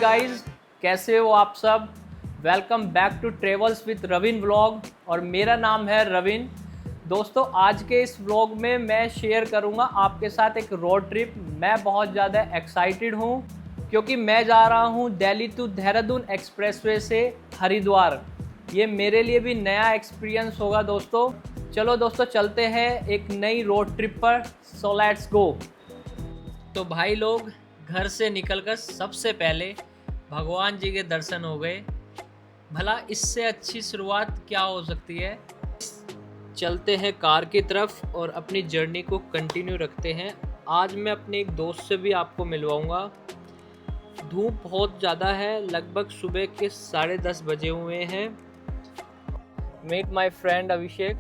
Guys, कैसे हो आप सब। Welcome back to travels with Ravin vlog और मेरा नाम है रविन। दोस्तों, आज के इस व्लॉग में मैं शेयर करूंगा आपके साथ एक रोड ट्रिप। मैं बहुत ज़्यादा एक्साइटेड हूं क्योंकि मैं जा रहा हूं दिल्ली टू देहरादून एक्सप्रेसवे से हरिद्वार। ये मेरे लिए भी नया एक्सपीरियंस होगा दोस्तों। चलो दोस्तों, चलते हैं एक नई रोड ट्रिप पर। So let's go. तो भाई लोग, घर से निकलकर सबसे पहले भगवान जी के दर्शन हो गए। भला इससे अच्छी शुरुआत क्या हो सकती है। चलते हैं कार की तरफ और अपनी जर्नी को कंटिन्यू रखते हैं। आज मैं अपने एक दोस्त से भी आपको मिलवाऊंगा। धूप बहुत ज़्यादा है, लगभग सुबह के 10:30 बजे हुए हैं। Meet my friend Abhishek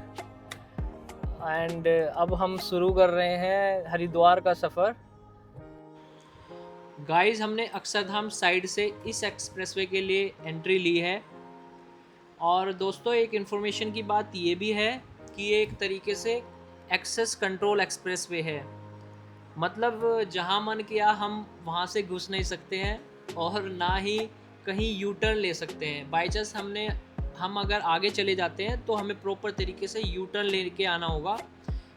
and अब हम शुरू कर रहे हैं हरिद्वार का सफ़र। गाइस, हमने अक्षरधाम साइड से इस एक्सप्रेसवे के लिए एंट्री ली है। और दोस्तों, एक इन्फॉर्मेशन की बात ये भी है कि ये एक तरीके से एक्सेस कंट्रोल एक्सप्रेसवे है। मतलब जहाँ मन किया हम वहाँ से घुस नहीं सकते हैं और ना ही कहीं यू टर्न ले सकते हैं। बाई चांस हम अगर आगे चले जाते हैं तो हमें प्रॉपर तरीके से यू टर्न लेके आना होगा।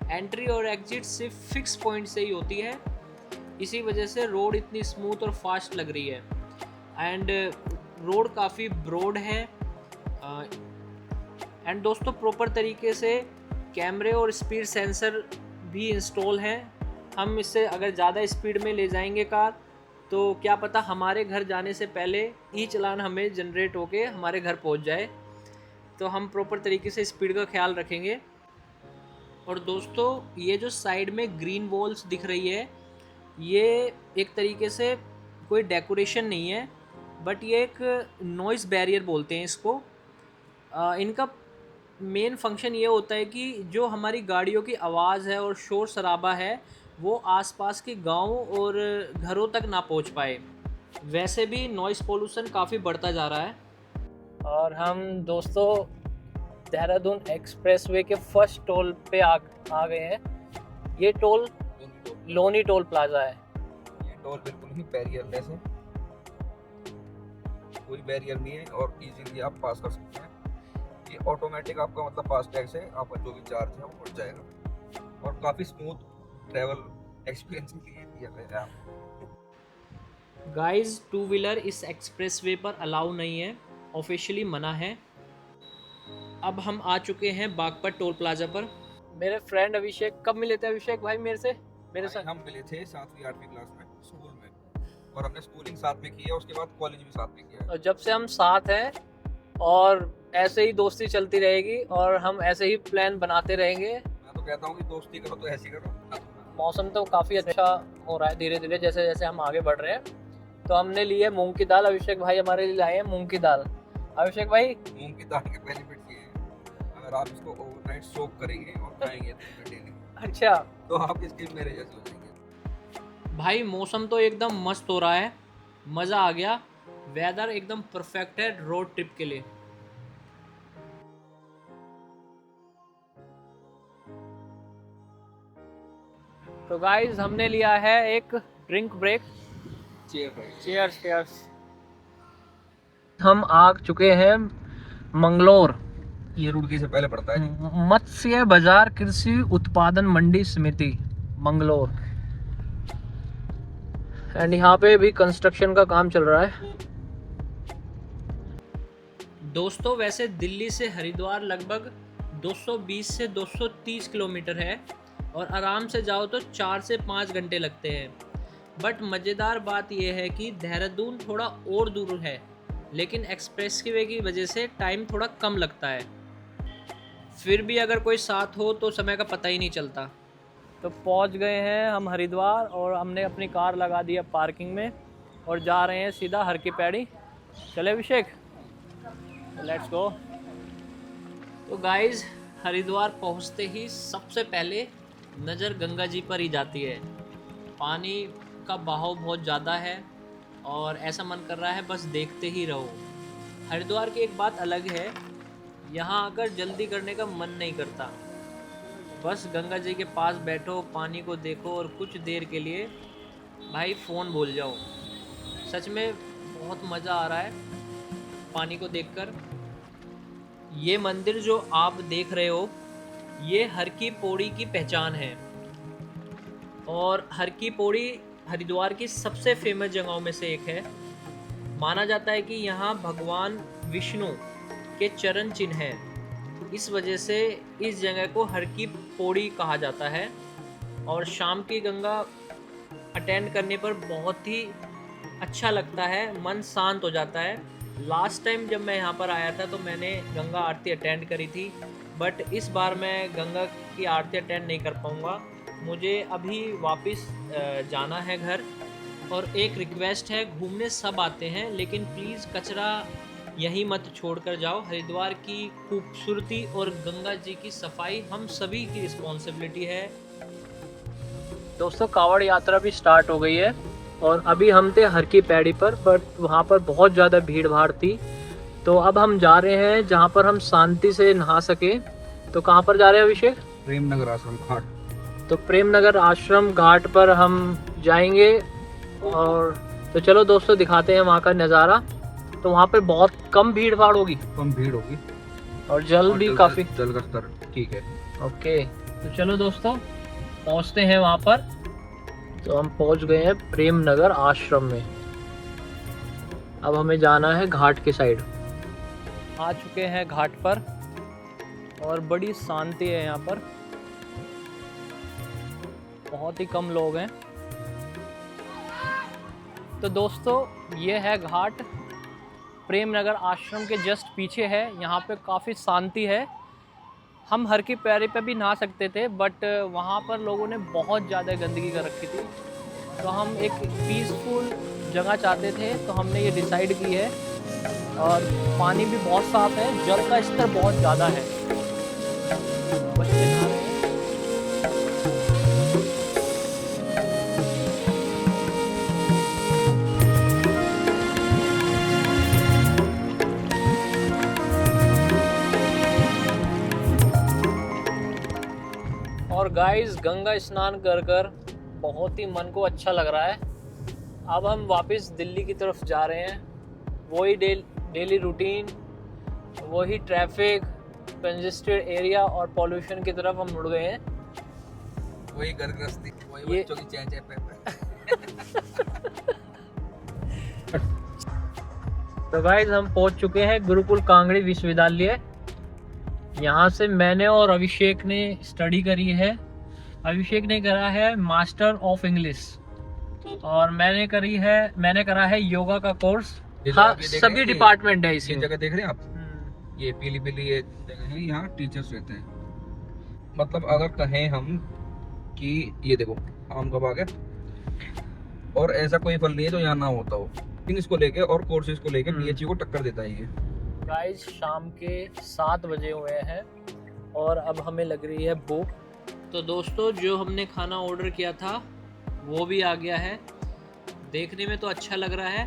एंट्री और एग्जिट सिर्फ फिक्स पॉइंट से ही होती है, इसी वजह से रोड इतनी स्मूथ और फास्ट लग रही है। एंड रोड काफ़ी ब्रॉड है। एंड दोस्तों, प्रॉपर तरीके से कैमरे और स्पीड सेंसर भी इंस्टॉल हैं। हम इससे अगर ज़्यादा स्पीड में ले जाएंगे कार तो क्या पता हमारे घर जाने से पहले ई चालान हमें जनरेट होके हमारे घर पहुंच जाए। तो हम प्रॉपर तरीके से स्पीड का ख्याल रखेंगे। और दोस्तों, ये जो साइड में ग्रीन वॉल्स दिख रही है, ये एक तरीके से कोई डेकोरेशन नहीं है, बट ये एक नॉइज़ बैरियर बोलते हैं इसको। इनका मेन फंक्शन ये होता है कि जो हमारी गाड़ियों की आवाज़ है और शोर शराबा है वो आसपास के गांव और घरों तक ना पहुंच पाए। वैसे भी नॉइज़ पोल्यूशन काफ़ी बढ़ता जा रहा है। और हम दोस्तों देहरादून एक्सप्रेसवे के फर्स्ट टोल पे आ गए हैं। ये टोल लोनी टोल प्लाजा है। ये टोल बिल्कुल ही बैरियरलेस है, कोई बैरियर नहीं है और इजीली आप पास कर सकते हैं। ये ऑटोमेटिक आपका मतलब फास्टैग से आपका जो भी चार्ज है वो बढ़ जाएगा और काफ़ी स्मूथ ट्रैवल एक्सपीरियंस के लिए दिया गया है। गाइस, टू व्हीलर इस एक्सप्रेसवे पर अलाउ नहीं है, ऑफिशियली मना है। अब हम आ चुके हैं बागपत टोल प्लाजा पर। मेरे फ्रेंड अभिषेक, कब मिले थे अभिषेक भाई मेरे साथ? हम मिले थे 7वीं 8वीं क्लास में स्कूल में, और हमने स्कूलिंग साथ में की है, उसके बाद कॉलेज भी साथ में किया है। और जब से हम साथ हैं और ऐसे ही दोस्ती चलती रहेगी और हम ऐसे ही प्लान बनाते रहेंगे। मैं तो कहता हूँ कि दोस्ती करो तो ऐसी करो। मौसम तो काफ़ी अच्छा हो रहा है धीरे धीरे, जैसे जैसे हम आगे बढ़ रहे हैं। तो हमने ली है मूंग की दाल। अभिषेक भाई हमारे लिए लाए हैं मूंग की दाल। अभिषेक भाई, मूंग की दाल के बेनिफिट ये है, अगर आप इसको ओवरनाइट सोक करेंगे और खाएंगे डेली, अच्छा, तो आप इसके मेरे जैसे हो जाएंगे। भाई मौसम तो एकदम मस्त हो रहा है, मज़ा आ गया। वेदर एकदम परफेक्ट है रोड ट्रिप के लिए। तो गाइस, हमने लिया है एक ड्रिंक ब्रेक। Cheers cheers. हम आ चुके हैं मंगलोर। ये रुड़की से पहले पड़ता है मत्स्य बाजार कृषि उत्पादन मंडी समिति मंगलोर। एंड यहाँ पे भी कंस्ट्रक्शन का काम चल रहा है। दोस्तों, वैसे दिल्ली से हरिद्वार लगभग 220 से 230 किलोमीटर है और आराम से जाओ तो 4 से 5 घंटे लगते हैं। बट मज़ेदार बात यह है कि देहरादून थोड़ा और दूर है, लेकिन एक्सप्रेसवे की वजह से टाइम थोड़ा कम लगता है। फिर भी अगर कोई साथ हो तो समय का पता ही नहीं चलता। तो पहुंच गए हैं हम हरिद्वार और हमने अपनी कार लगा दी है पार्किंग में और जा रहे हैं सीधा हर की पैड़ी। चले अभिषेक, लेट्स गो। तो गाइस, हरिद्वार पहुंचते ही सबसे पहले नज़र गंगा जी पर ही जाती है। पानी का बहाव बहुत ज़्यादा है और ऐसा मन कर रहा है बस देखते ही रहो। हरिद्वार की एक बात अलग है, यहाँ आकर जल्दी करने का मन नहीं करता। बस गंगा जी के पास बैठो, पानी को देखो और कुछ देर के लिए भाई फ़ोन भूल जाओ। सच में बहुत मज़ा आ रहा है पानी को देखकर। ये मंदिर जो आप देख रहे हो, ये हर की पौड़ी की पहचान है। और हर की पौड़ी हरिद्वार की सबसे फेमस जगहों में से एक है। माना जाता है कि यहाँ भगवान विष्णु के चरण चिन्ह हैं। इस वजह से इस जगह को हर की पौड़ी कहा जाता है। और शाम की गंगा अटेंड करने पर बहुत ही अच्छा लगता है, मन शांत हो जाता है। लास्ट टाइम जब मैं यहाँ पर आया था तो मैंने गंगा आरती अटेंड करी थी, बट इस बार मैं गंगा की आरती अटेंड नहीं कर पाऊँगा। मुझे अभी वापस जाना है घर। और एक रिक्वेस्ट है, घूमने सब आते हैं लेकिन प्लीज़ कचरा यहीं मत छोड़कर जाओ। हरिद्वार की खूबसूरती और गंगा जी की सफाई हम सभी की रिस्पॉन्सिबिलिटी है। दोस्तों, कांवड़ यात्रा भी स्टार्ट हो गई है और अभी हम थे हर की पैड़ी पर, बट वहाँ पर बहुत ज़्यादा भीड़ भाड़ थी। तो अब हम जा रहे हैं जहाँ पर हम शांति से नहा सके। तो कहाँ पर जा रहे हैं अभिषेक? प्रेम नगर आश्रम घाट। तो प्रेम नगर आश्रम घाट पर हम जाएंगे। और तो चलो दोस्तों, दिखाते हैं वहाँ का नज़ारा। तो वहाँ पर बहुत कम भीड़ भाड़ होगी। कम भीड़ होगी और जल भी काफ़ी। जल का स्तर ठीक है। ओके, तो चलो दोस्तों, पहुँचते हैं वहाँ पर। तो हम पहुँच गए हैं प्रेम नगर आश्रम में। अब हमें जाना है घाट के साइड। आ चुके हैं घाट पर और बड़ी शांति है यहाँ पर। बहुत ही कम लोग हैं। तो दोस्तों, ये है घाट। प्रेम नगर आश्रम के जस्ट पीछे है। यहाँ पे काफ़ी शांति है। हम हर की पैड़ी पे भी नहा सकते थे, बट वहाँ पर लोगों ने बहुत ज़्यादा गंदगी कर रखी थी। तो हम एक पीसफुल जगह चाहते थे, तो हमने ये डिसाइड की है। और पानी भी बहुत साफ़ है, जल का स्तर बहुत ज़्यादा है। बच्चे नहा रहे हैं। और गाइस, गंगा स्नान कर कर बहुत ही मन को अच्छा लग रहा है। अब हम वापस दिल्ली की तरफ जा रहे हैं। वही डेली रूटीन, वही ट्रैफिक, कंजेस्टेड एरिया और पॉल्यूशन की तरफ हम मुड़ गए हैं। वही घर गृहस्थी, वही बच्चों की चैं पे। तो गाइस, हम पहुंच चुके हैं गुरुकुल कांगड़ी विश्वविद्यालय। यहाँ से मैंने और अभिषेक ने स्टडी करी है। अभिषेक ने करा है मास्टर ऑफ इंग्लिश और मैंने करा है योगा का कोर्स। हाँ, सभी डिपार्टमेंट है इसी जगह देख रहे हैं आप। ये पीली पीली ये जगह है, यहाँ टीचर्स रहते हैं। मतलब अगर कहें हम कि ये देखो आम का बाग है और ऐसा कोई फल नहीं है जो यहाँ ना होता हो। इसको लेके और कोर्सेज को लेके पीएचई को टक्कर देता है ये। गाइस, शाम के 7 बजे हुए हैं और अब हमें लग रही है भूख। तो दोस्तों, जो हमने खाना ऑर्डर किया था वो भी आ गया है। देखने में तो अच्छा लग रहा है।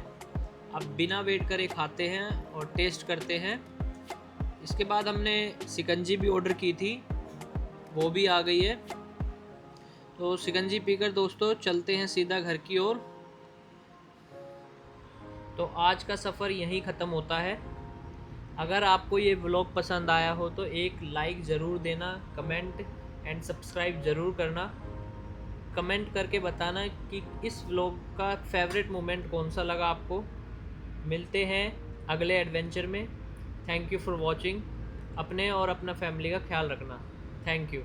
अब बिना वेट करे खाते हैं और टेस्ट करते हैं। इसके बाद हमने शिकंजी भी ऑर्डर की थी, वो भी आ गई है। तो शिकंजी पीकर दोस्तों चलते हैं सीधा घर की ओर। तो आज का सफ़र यहीं ख़त्म होता है। अगर आपको ये व्लॉग पसंद आया हो तो एक लाइक ज़रूर देना, कमेंट एंड सब्सक्राइब ज़रूर करना। कमेंट करके बताना कि इस व्लॉग का फेवरेट मोमेंट कौन सा लगा आपको। मिलते हैं अगले एडवेंचर में। Thank you for watching. अपने और अपना फैमिली का ख्याल रखना। Thank you.